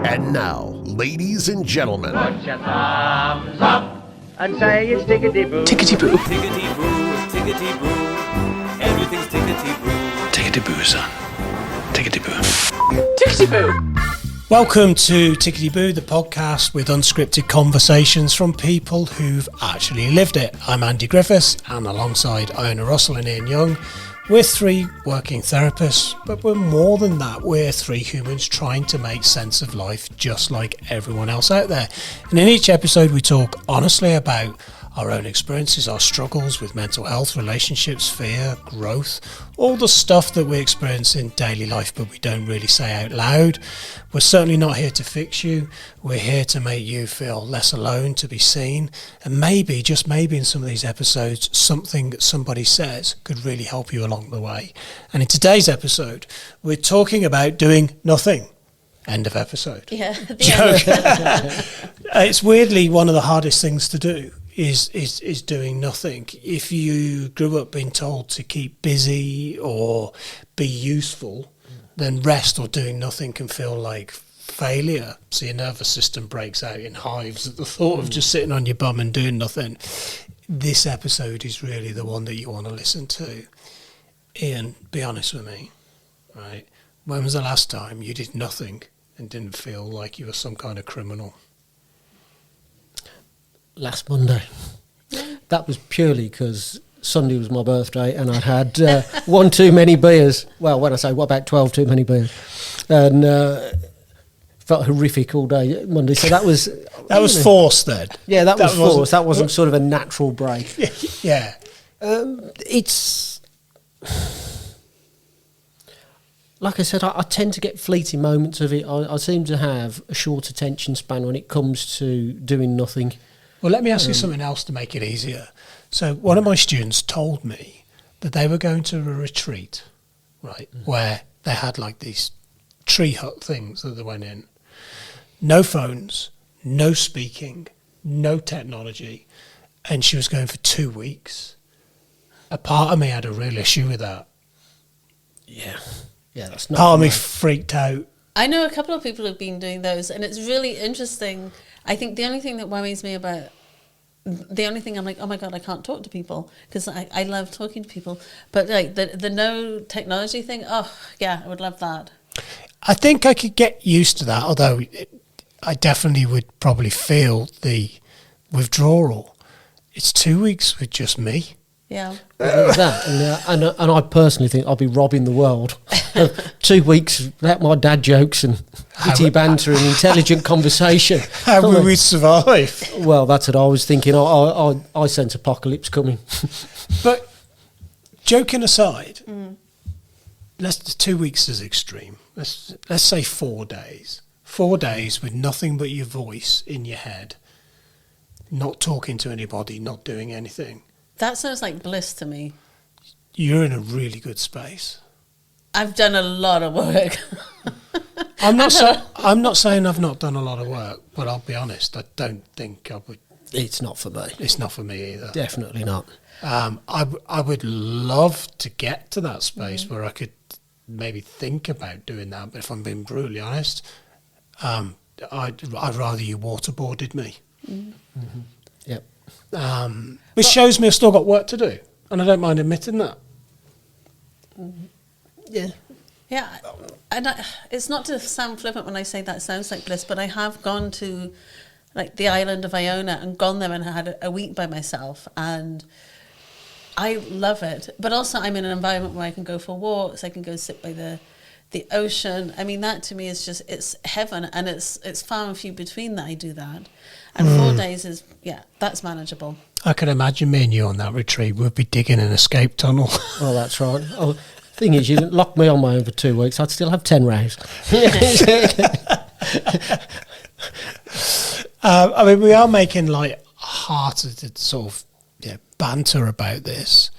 And now, ladies and gentlemen, Put your thumbs up and say it's Tickety Boo. Tickety Boo. Tickety Boo, Tickety Boo, everything's Tickety Boo. Tickety Boo, son. Tickety Boo. Tickety Boo. Welcome to Tickety Boo, the podcast with unscripted conversations from people who've actually lived it. I'm Andy Griffiths, and alongside Iona Russell and Ian Young, we're three working therapists, but we're more than that. We're three humans trying to make sense of life just like everyone else out there. And in each episode, we talk honestly about our own experiences, our struggles with mental health, relationships, fear, growth, all the stuff that we experience in daily life, but we don't really say out loud. We're certainly not here to fix you. We're here to make you feel less alone, to be seen. And maybe, just maybe in some of these episodes, something that somebody says could really help you along the way. And in today's episode, we're talking about doing nothing. End of episode. Yeah. Joke. It's weirdly one of the hardest things to do. Is doing nothing. If you grew up being told to keep busy or be useful, then rest or doing nothing can feel like failure. So your nervous system breaks out in hives at the thought of just sitting on your bum and doing nothing. This episode is really the one that you want to listen to. Ian, be honest with me, right? When was the last time you did nothing and didn't feel like you were some kind of criminal? Last Monday. That was purely because Sunday was my birthday and I'd had one too many beers. Well, when I say, what about 12 too many beers? And felt horrific all day Monday. So that was... That was forced then? Yeah, that was forced. That wasn't sort of a natural break. Yeah. It's... Like I said, I tend to get fleeting moments of it. I seem to have a short attention span when it comes to doing nothing. Well, let me ask you something else to make it easier. So one of my students told me that they were going to a retreat, right, where they had like these tree hut things that they went in. No phones, no speaking, no technology. And she was going for 2 weeks. A part of me had a real issue with that. Yeah, that's not... Part of me freaked out. I know a couple of people who've been doing those, and it's really interesting. I think the only thing that worries me about, the only thing I'm like, oh my God, I can't talk to people, because I love talking to people. But like the no technology thing, oh yeah, I would love that. I think I could get used to that, although I definitely would probably feel the withdrawal. It's 2 weeks with just me. Yeah. That, and I personally think I'll be robbing the world. 2 weeks without my dad jokes and witty banter and intelligent conversation. How will we survive? Well, that's what I was thinking. I sense apocalypse coming. But joking aside, let's 2 weeks is extreme. Let's say 4 days. 4 days with nothing but your voice in your head, not talking to anybody, not doing anything. That sounds like bliss to me. You're in a really good space. I've done a lot of work. I'm not saying I've not done a lot of work, but I'll be honest, I don't think I would. It's not for me. It's not for me either. Definitely not. I would love to get to that space where I could maybe think about doing that, but if I'm being brutally honest, I'd rather you waterboarded me. Mm-hmm. Yep. Which shows me I've still got work to do, and I don't mind admitting that. Yeah. Yeah, and it's not to sound flippant when I say that sounds like bliss, but I have gone to like the island of Iona and gone there and had a week by myself, and I love it. But also I'm in an environment where I can go for walks, I can go sit by the ocean. I mean, that to me is just, it's heaven, and it's far and few between that I do that. And 4 days is, that's manageable. I can imagine me and you on that retreat. We'd be digging an escape tunnel. Oh, that's right. Oh, thing is, you didn't lock me on my own for 2 weeks, I'd still have 10 rows. I mean, we are making light-hearted sort of banter about this,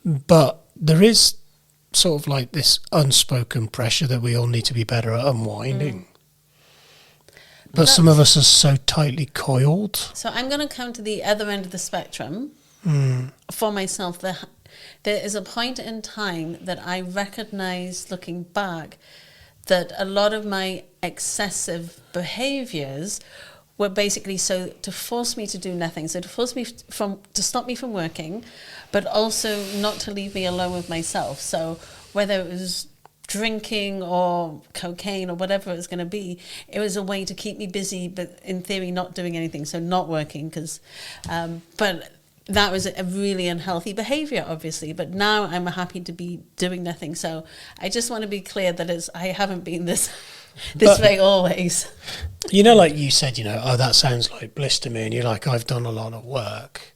but there is sort of like this unspoken pressure that we all need to be better at unwinding. But some of us are so tightly coiled. So I'm going to come to the other end of the spectrum for myself. There is a point in time that I recognise, looking back, that a lot of my excessive behaviors were basically so to force me to do nothing, so to force me to stop me from working, but also not to leave me alone with myself. So whether it was drinking or cocaine or whatever it was going to be, it was a way to keep me busy, but in theory not doing anything, so not working. But that was a really unhealthy behavior, obviously. But now I'm happy to be doing nothing. So I just want to be clear that I haven't been this way always. You know, like you said, oh, that sounds like bliss to me, and you're like, I've done a lot of work.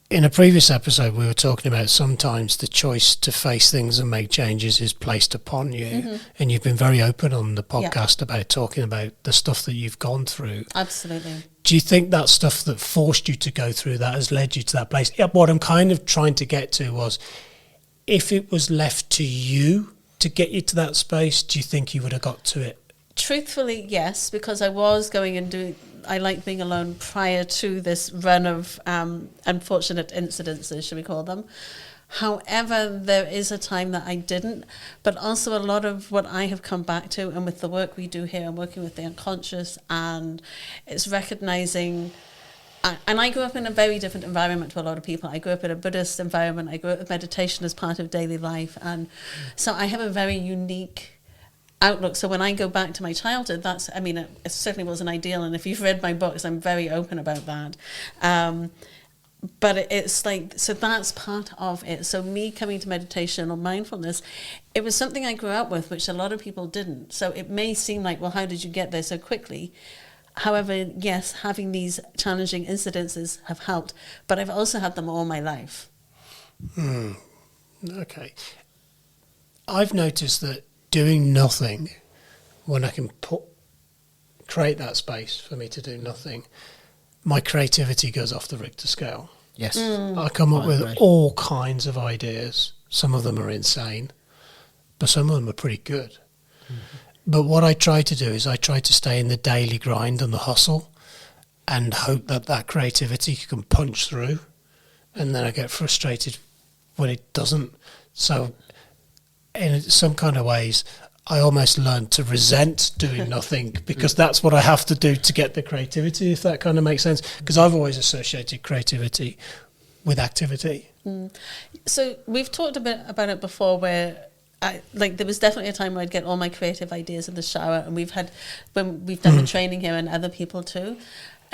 In a previous episode, we were talking about sometimes the choice to face things and make changes is placed upon you. And you've been very open on the podcast about talking about the stuff that you've gone through. Absolutely. Do you think that stuff that forced you to go through that has led you to that place? What I'm kind of trying to get to was, if it was left to you to get you to that space, do you think you would have got to it? Truthfully, yes, because I was going and doing... I liked being alone prior to this run of unfortunate incidences, should we call them. However, there is a time that I didn't, but also a lot of what I have come back to, and with the work we do here and working with the unconscious, and it's recognizing, and I grew up in a very different environment to a lot of people. I grew up in a Buddhist environment. I grew up with meditation as part of daily life. And so I have a very unique outlook. So when I go back to my childhood, it certainly wasn't ideal. And if you've read my books, I'm very open about that. But it's like, so that's part of it. So me coming to meditation or mindfulness, it was something I grew up with, which a lot of people didn't. So it may seem like, well, how did you get there so quickly? However, yes, having these challenging incidences have helped, but I've also had them all my life. Okay. I've noticed that doing nothing, when I can create that space for me to do nothing, my creativity goes off the Richter scale. Yes. I come up with all kinds of ideas. Some of them are insane, but some of them are pretty good. But what I try to do is I try to stay in the daily grind and the hustle and hope that creativity can punch through, and then I get frustrated when it doesn't. So in some kind of ways, I almost learned to resent doing nothing because that's what I have to do to get the creativity, if that kind of makes sense. Because I've always associated creativity with activity. So we've talked a bit about it before, where there was definitely a time where I'd get all my creative ideas in the shower, and when we've done the training here and other people too.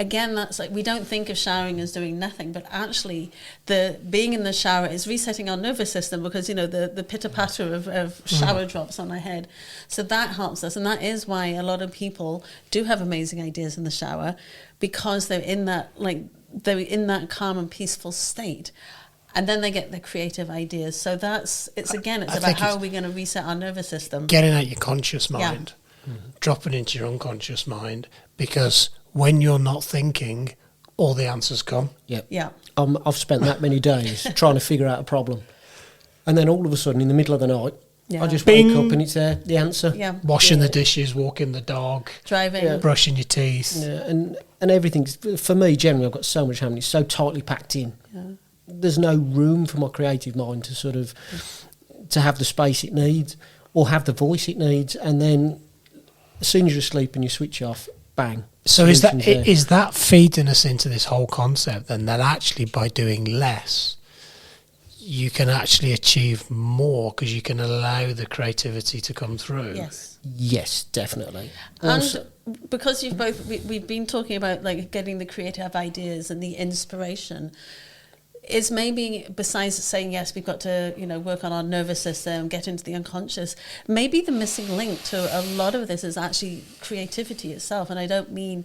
Again, that's like, we don't think of showering as doing nothing, but actually the being in the shower is resetting our nervous system, because, the pitter-patter of shower drops on our head. So that helps us. And that is why a lot of people do have amazing ideas in the shower, because they're in that calm and peaceful state. And then they get the creative ideas. So it's about how are we going to reset our nervous system? Getting out your conscious mind, dropping into your unconscious mind, because when you're not thinking, all the answers come. Yep. Yeah. I've spent that many days trying to figure out a problem. And then all of a sudden, in the middle of the night, I just Bing. wake up and it's there, the answer. Yeah. Washing the dishes, walking the dog, Driving. brushing your teeth. Yeah, and everything's, for me, generally, I've got so much happening. It's so tightly packed in. Yeah. There's no room for my creative mind to sort of, to have the space it needs or have the voice it needs. And then as soon as you're asleep and you switch off, bang. So is that feeding us into this whole concept then, that actually by doing less, you can actually achieve more because you can allow the creativity to come through? Yes, definitely. And because we've been talking about like getting the creative ideas and the inspiration, is maybe, besides saying yes, we've got to work on our nervous system, get into the unconscious, maybe the missing link to a lot of this is actually creativity itself. And I don't mean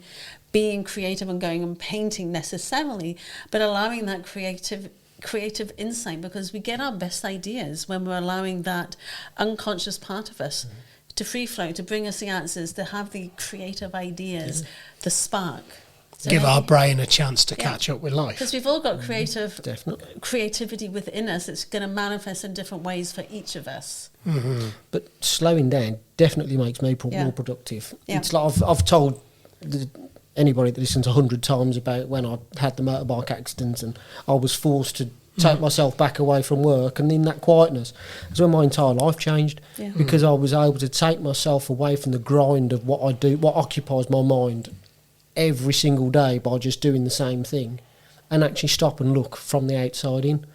being creative and going and painting necessarily, but allowing that creative insight, because we get our best ideas when we're allowing that unconscious part of us to free flow, to bring us the answers, to have the creative ideas, the spark. So give our brain a chance to catch up with life. Because we've all got creativity within us. It's going to manifest in different ways for each of us. But slowing down definitely makes me more productive. It's like I've told anybody that listens 100 times about when I had the motorbike accident and I was forced to take myself back away from work, and in that quietness, that's when my entire life changed. Yeah. Because I was able to take myself away from the grind of what I do, what occupies my mind every single day by just doing the same thing, and actually stop and look from the outside in.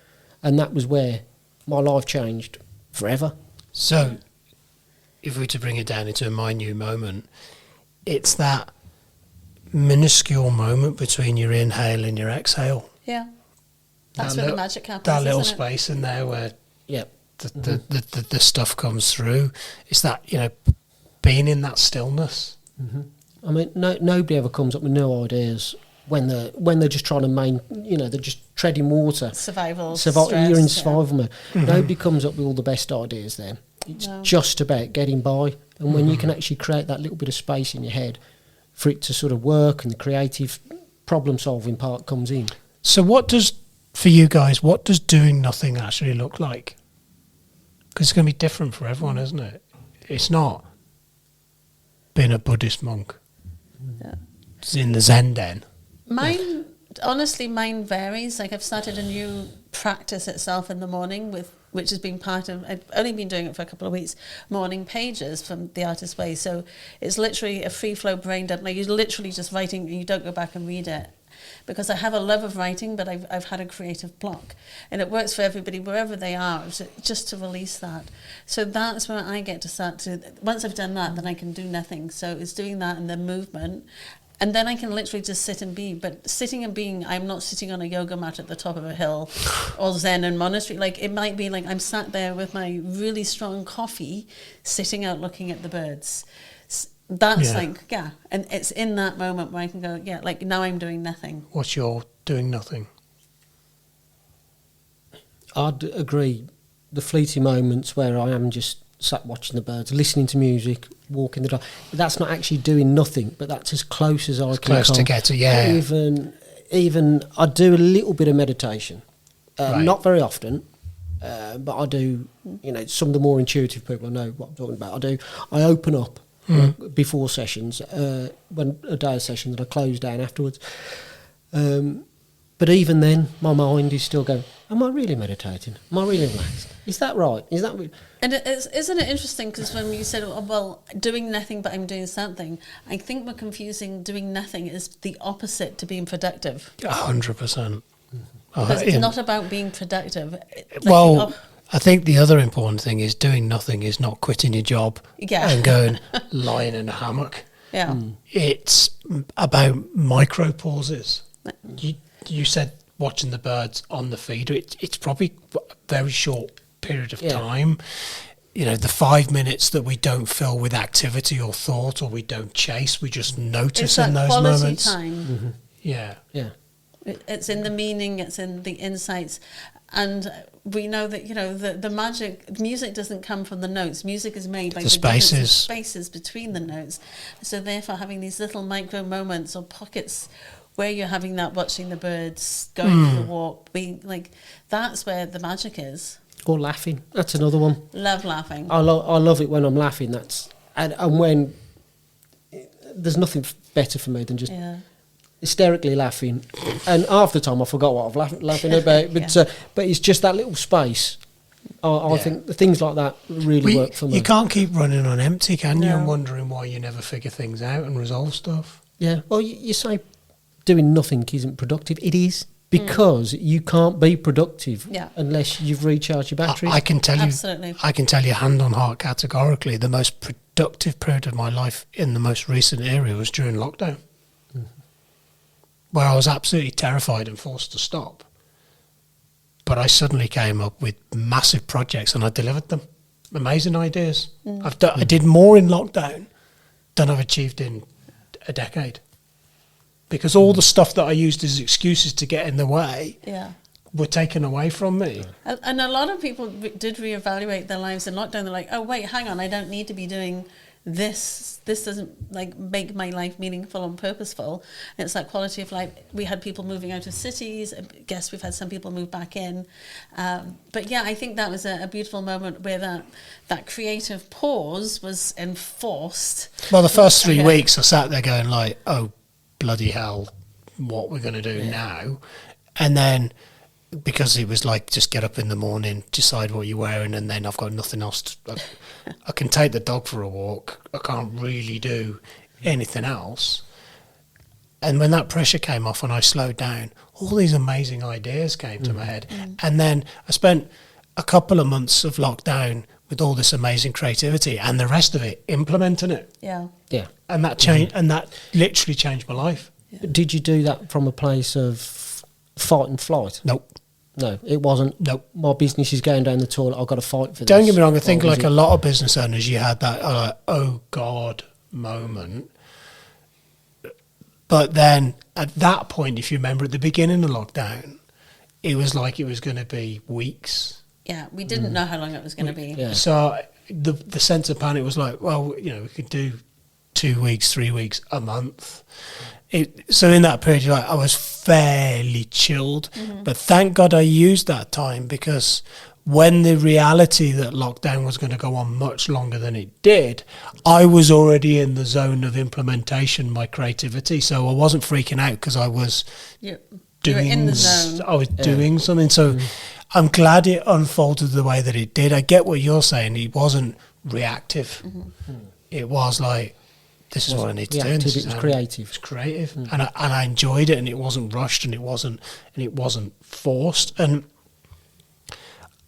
And that was where my life changed forever. So, if we were to bring it down into a minute moment, it's that minuscule moment between your inhale and your exhale. Yeah. That's That where the little- magic happens. That little isn't it? space in there where Yeah. the stuff comes through. It's that, being in that stillness. I mean, nobody ever comes up with new ideas when they're just trying to they're just treading water. Survival. You're in stress, survival mode. Nobody comes up with all the best ideas then. It's No. just about getting by. And when you can actually create that little bit of space in your head for it to sort of work, and the creative problem-solving part comes in. So for you guys, what does doing nothing actually look like? Because it's going to be different for everyone, isn't it? It's not being a Buddhist monk. Yeah. It's in the Zen den. Mine, honestly, mine varies. Like I've started a new practice itself in the morning which has been part of, I've only been doing it for a couple of weeks, morning pages from The Artist's Way. So it's literally a free flow brain dump. Like you're literally just writing, you don't go back and read it. Because I have a love of writing, but I've had a creative block. And it works for everybody, wherever they are, just to release that. So that's where I get to start to, once I've done that, then I can do nothing. So it's doing that and the movement. And then I can literally just sit and be. But sitting and being, I'm not sitting on a yoga mat at the top of a hill or Zen and monastery. Like it might be like I'm sat there with my really strong coffee, sitting out looking at the birds. That's and it's in that moment where I can go, like now I'm doing nothing. What's your doing nothing? I'd agree. The fleeting moments where I am just sat watching the birds, listening to music, walking the dog. That's not actually doing nothing, but that's as close as I can Close to come. get to, yeah. Even I do a little bit of meditation, Right. not very often, but I do. Some of the more intuitive people I know what I'm talking about. I open up before sessions, when a day of sessions, and I close down afterwards. But even then, my mind is still going, am I really meditating? Am I really relaxed? Is that right? Is that re-? And isn't it interesting, because when you said, doing nothing but I'm doing something, I think we're confusing doing nothing is the opposite to being productive. 100%. Because it's not about being productive. I think the other important thing is doing nothing is not quitting your job and going lying in a hammock. Yeah. It's about micro pauses. You said watching the birds on the feeder. It's probably a very short period of time. The 5 minutes that we don't fill with activity or thought, or we don't chase, we just notice It's in that those quality moments. time. Yeah. It's in the meaning, it's in the insights. And we know that, the magic, music doesn't come from the notes. Music is made by the spaces between the notes. So therefore having these little micro moments or pockets where you're having that, watching the birds, going for the walk, being like, that's where the magic is. Or laughing. That's another one. Love laughing. I love it when I'm laughing. And when there's nothing better for me than just hysterically laughing, and half the time I forgot what I was laughing about. But it's just that little space. I think things like that really work for me. You can't keep running on empty, can you? No. And wondering why you never figure things out and resolve stuff. Yeah. Well, you say doing nothing isn't productive. It is, because you can't be productive unless you've recharged your batteries. I can tell you, Absolutely. I can tell you, hand on heart, categorically, the most productive period of my life in the most recent era was during lockdown, where I was absolutely terrified and forced to stop. But I suddenly came up with massive projects and I delivered them. Amazing ideas. I did more in lockdown than I've achieved in a decade. Because all the stuff that I used as excuses to get in the way were taken away from me. And a lot of people did reevaluate their lives in lockdown. They're like, oh, wait, hang on, I don't need to be doing this. This doesn't make my life meaningful and purposeful. And it's that quality of life. We had people moving out of cities. I guess we've had some people move back in. But I think that was a beautiful moment where that creative pause was enforced. Well, the first 3 weeks I sat there going like, oh, bloody hell, what we're going to do now. And then because it was like, just get up in the morning, decide what you're wearing, and then I've got nothing else to... I can take the dog for a walk. I can't really do anything else. And when that pressure came off and I slowed down, all these amazing ideas came to my head. And then I spent a couple of months of lockdown with all this amazing creativity and the rest of it implementing it. Yeah. Yeah. And that changed, and that literally changed my life. Did you do that from a place of fight and flight? Nope. No, it wasn't. Nope. My business is going down the toilet. I've got to fight for this. Don't get me wrong. I think Or was like a lot of business owners, you had that oh God moment. But then at that point, if you remember at the beginning of lockdown, it was like it was going to be weeks. Yeah, we didn't know how long it was going to be. Yeah. So the sense of panic was like, well, you know, we could do 2 weeks, 3 weeks, a month. So in that period, I was fairly chilled. But thank God I used that time, because when the reality that lockdown was going to go on much longer than it did, I was already in the zone of implementation, my creativity. So I wasn't freaking out because I was You were doing in the zone. I was doing something. So I'm glad it unfolded the way that it did. I get what you're saying. It wasn't reactive. It was like, this is what I need to do. and reactive, this is it was how- creative. It was creative, and I enjoyed it, and it wasn't rushed, and it wasn't forced. And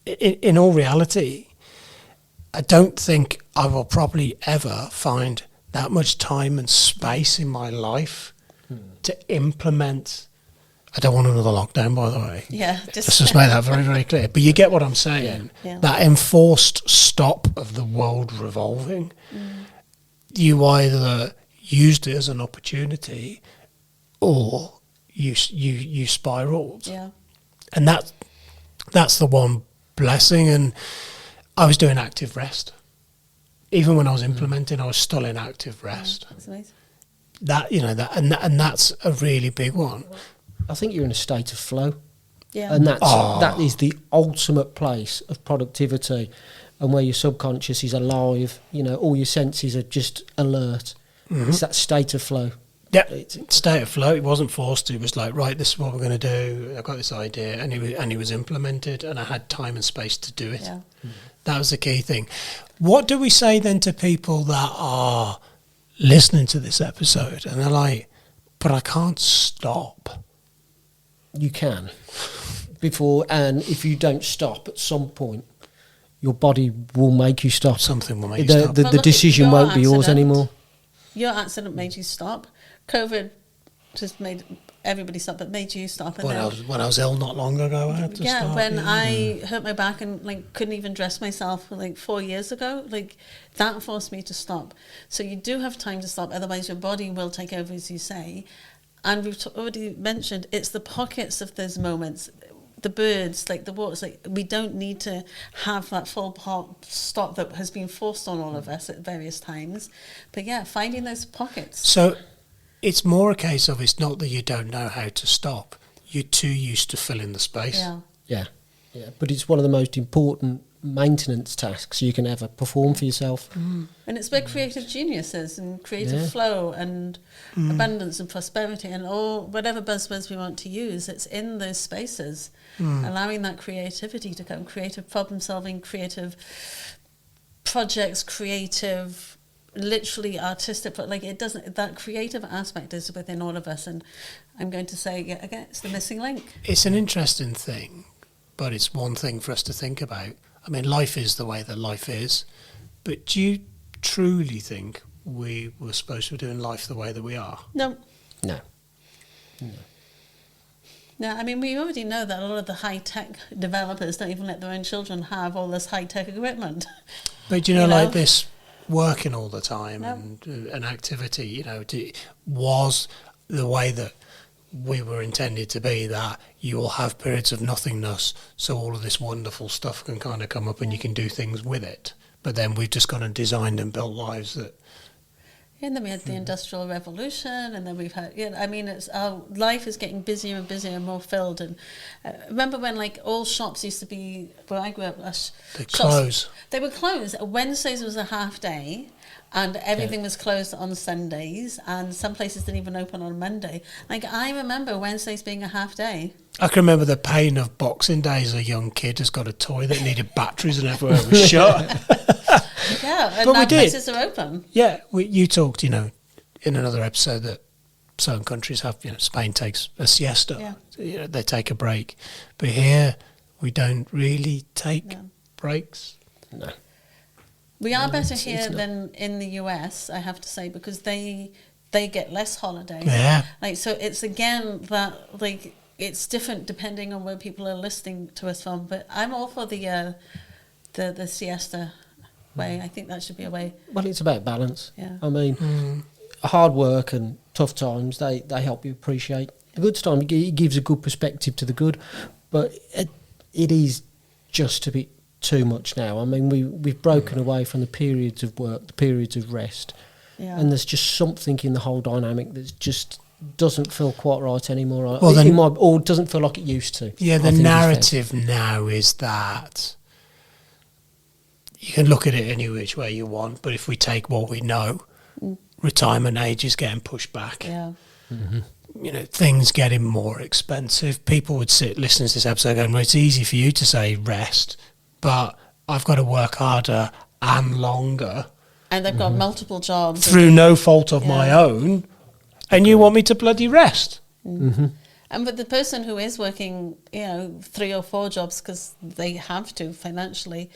in all reality, I don't think I will probably ever find that much time and space in my life to implement. I don't want another lockdown, by the way. Yeah, Let's just make that very, very clear. But you get what I'm saying. Yeah. That enforced stop of the world revolving. You either used it as an opportunity, or you spiraled. Yeah. And that's the one blessing. And I was doing active rest. Even when I was implementing, I was still in active rest. That's amazing. That, you know, and that's a really big one. I think you're in a state of flow. Yeah. And that is the ultimate place of productivity, and where your subconscious is alive, you know, all your senses are just alert. It's that state of flow. Yeah, state of flow. It wasn't forced. It was like, right, this is what we're going to do. I've got this idea, and it was implemented, and I had time and space to do it. Yeah. That was the key thing. What do we say then to people that are listening to this episode and they're like, but I can't stop? You can. And if you don't stop at some point, your body will make you stop. Something will make you The, stop. the, Well, the look at decision your won't be yours accident. anymore. Your accident made you stop. COVID just made everybody stop, but made you stop. And When then, I was ill not long ago, I had to stop. when I hurt my back and like couldn't even dress myself for like 4 years ago, like that forced me to stop. So you do have time to stop, otherwise your body will take over, as you say. And we've already mentioned it's the pockets of those moments, the birds, like the waters. Like we don't need to have that full stop that has been forced on all of us at various times. But yeah, finding those pockets. So it's more a case of, it's not that you don't know how to stop. You're too used to filling the space. Yeah. Yeah. But it's one of the most important maintenance tasks you can ever perform for yourself. And it's where creative genius is, and creative Yeah. flow and abundance and prosperity and all whatever buzzwords we want to use. It's in those spaces, allowing that creativity to come, creative problem solving, creative projects, creative, literally artistic, but like it doesn't, that creative aspect is within all of us. And I'm going to say again, it's the missing link. It's an interesting thing, but it's one thing for us to think about. I mean, life is the way that life is, but do you truly think we were supposed to be doing life the way that we are? No. No. No, I mean, we already know that a lot of the high-tech developers don't even let their own children have all this high-tech equipment. But you know, You know? like this working all the time No. and an activity, you know, was the way that we were intended to be, that you will have periods of nothingness, so all of this wonderful stuff can kind of come up and you can do things with it. But then we've just gone and designed and built lives that... And then we had the Industrial Revolution, and then we've had, I mean, it's our life is getting busier and busier and more filled. And remember when, like, all shops used to be, where I grew up, They shops, close. They were closed. Wednesdays was a half day, and everything was closed on Sundays, and some places didn't even open on Monday. Like, I remember Wednesdays being a half day. I can remember the pain of Boxing Day as a young kid who's got a toy that needed batteries and everywhere was shut. Yeah, and But we now did. places are open. Yeah, you talked, in another episode that certain countries have, Spain takes a siesta. Yeah. So, they take a break. But here, we don't really take breaks. No. We are better it's here not. than in the US, I have to say, because they get less holidays. Yeah. Like, so it's again that, like, it's different depending on where people are listening to us from. But I'm all for the siesta way. I think that should be a way. Well, it's about balance. Yeah. I mean, hard work and tough times, they help you appreciate the good time. It gives a good perspective to the good, but it is just a bit too much now. I mean, we've broken away from the periods of work, the periods of rest, and there's just something in the whole dynamic that just doesn't feel quite right anymore. Well, then, or doesn't feel like it used to. Yeah, I the think is fair. narrative now is that you can look at it any which way you want, but if we take what we know, retirement age is getting pushed back. Yeah. Things getting more expensive. People would sit listening to this episode going, well, it's easy for you to say rest, but I've got to work harder and longer And they've got multiple jobs. through no fault of my own, and you want me to bloody rest. And but the person who is working, 3 or 4 jobs because they have to financially,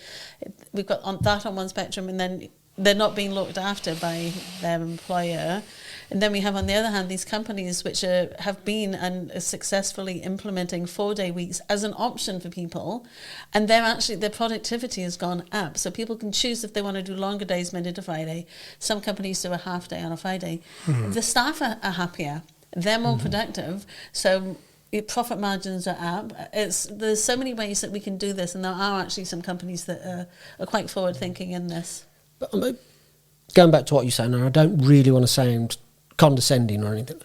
we've got that on one spectrum, and then they're not being looked after by their employer. And then we have, on the other hand, these companies which have been and are successfully implementing 4-day weeks as an option for people, and their productivity has gone up. So people can choose if they want to do longer days, Monday to Friday. Some companies do a half day on a Friday. The staff are happier. They're more productive. So your profit margins are up. There's so many ways that we can do this, and there are actually some companies that are quite forward thinking in this. But I mean, going back to what you're saying, and I don't really want to sound condescending or anything,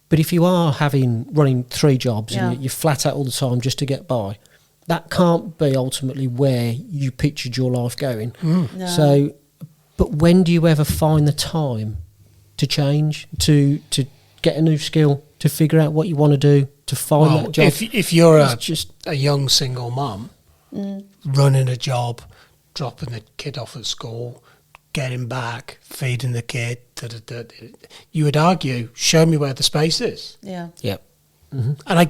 but if you are running 3 jobs and you're flat out all the time just to get by, that can't be ultimately where you pictured your life going. No. So, but when do you ever find the time to change, to get a new skill, to figure out what you want to do, to find that job? If you're It's a young single mum running a job, dropping the kid off at school, getting back, feeding the kid, you would argue, show me where the space is. Yeah. Yep. And I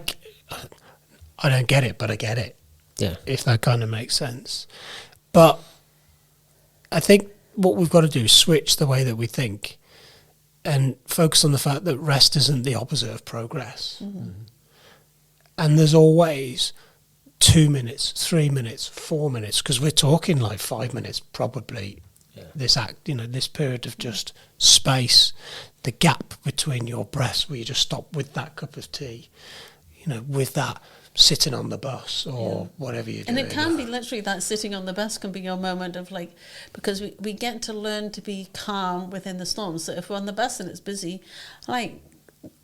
don't get it, but I get it. Yeah. If that kind of makes sense. But I think what we've got to do is switch the way that we think and focus on the fact that rest isn't the opposite of progress. And there's always 2 minutes, 3 minutes, 4 minutes, because we're talking like 5 minutes probably. This this period of just space, the gap between your breaths where you just stop with that cup of tea, with that sitting on the bus or whatever you're doing. And it can be literally that sitting on the bus can be your moment of because we get to learn to be calm within the storm. So if we're on the bus and it's busy,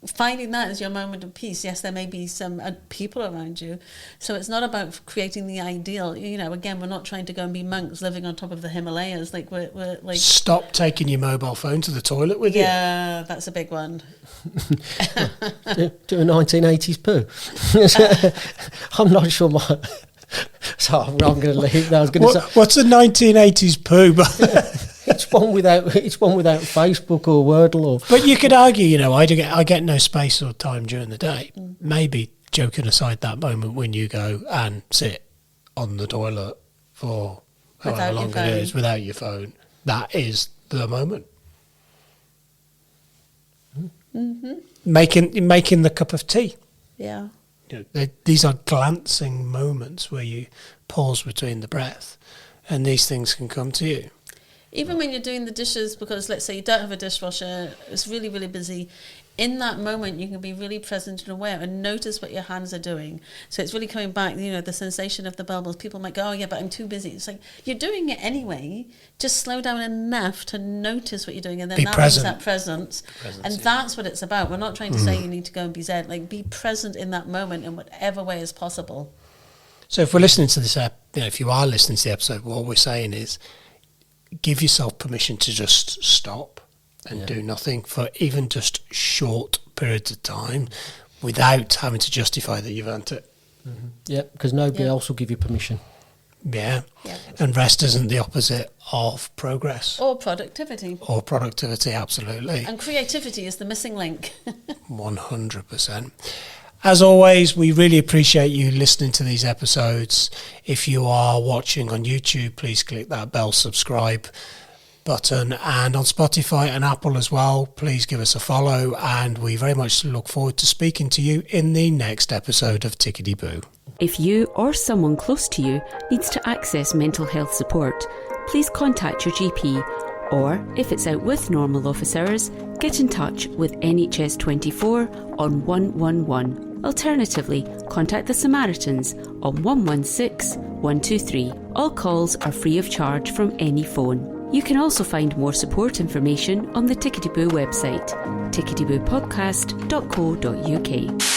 finding that as your moment of peace. Yes, there may be some people around you. So it's not about creating the ideal. Again, we're not trying to go and be monks living on top of the Himalayas. We're like... Stop taking your mobile phone to the toilet with you. Yeah, that's a big one. Do a 1980s poo. I'm not sure so I'm going to leave. I was going to say, what's a 1980s poo? it's one without Facebook or Wordle But you could argue, I get no space or time during the day. Maybe joking aside, that moment when you go and sit on the toilet for however long it is without your phone, that is the moment. Making the cup of tea. Yeah. These are glancing moments where you pause between the breath, and these things can come to you. Even when you're doing the dishes, because let's say you don't have a dishwasher, it's really, really busy. In that moment, you can be really present and aware and notice what your hands are doing. So it's really coming back, the sensation of the bubbles. People might go, oh, yeah, but I'm too busy. It's like, you're doing it anyway. Just slow down enough to notice what you're doing. And then brings that presence. And that's what it's about. We're not trying to say you need to go and be zen. Be present in that moment in whatever way is possible. So if we're listening to this, if you are listening to the episode, what we're saying is, give yourself permission to just stop and do nothing for even just short periods of time without having to justify that you've earned it. Mm-hmm. Yeah, because nobody else will give you permission. Yeah. And rest isn't the opposite of progress. Or productivity. Or productivity, absolutely. And creativity is the missing link. 100%. As always, we really appreciate you listening to these episodes. If you are watching on YouTube, please click that bell subscribe button, and on Spotify and Apple as well, please give us a follow, and we very much look forward to speaking to you in the next episode of Tickety Boo. If you or someone close to you needs to access mental health support, please contact your GP, or if it's out with normal office hours, get in touch with NHS 24 on 111. Alternatively, contact the Samaritans on 116 123. All calls are free of charge from any phone. You can also find more support information on the Tickety Boo website, ticketyboopodcast.co.uk.